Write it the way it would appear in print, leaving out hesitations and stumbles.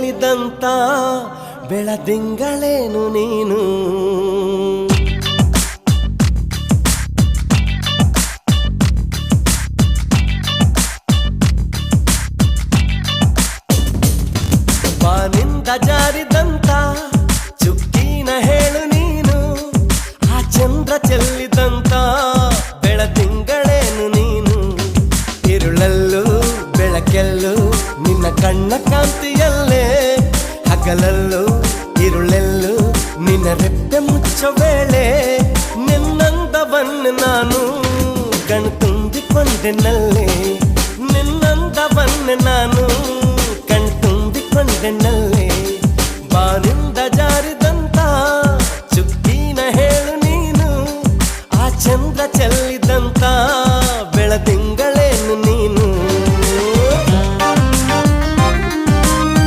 ಇದಂತ ಬೆಳದಿಂಗಳೇನು ನೀನು ಬಾನಿಂದ ಜಾರಿದಂತ ಚುಕ್ಕಿನ ಹೇಳು ನೀನು ಆ ಚಂದ್ರ ಚೆಲ್ಲಿದಂತ ಬೆಳದಿಂಗಳೇನು ನೀನು ഇരുಳಲ್ಲೂ ಬೆಳಕೆಲ್ಲೂ ನಿನ್ನ ಕಣ್ಣ ಕಾಂತಿಯಲ್ಲೇ ಹಗಲಲ್ಲೂ ഇരുಳೆಲ್ಲೂ ನಿನ್ನ ರೆಪ್ಪೆ ಮುಚ್ಚೋ ವೇಳೆ ನಿನ್ನಂದವನ್ನು ನಾನು ಕಣ್ತುಂಬಿಕೊಂಡೆನಲ್ಲೇ ನಿನ್ನಂದವನ್ನು ನಾನು ಕಣ್ತುಂಬಿಕೊಂಡೆನಲ್ಲೇ ಬಾನಿ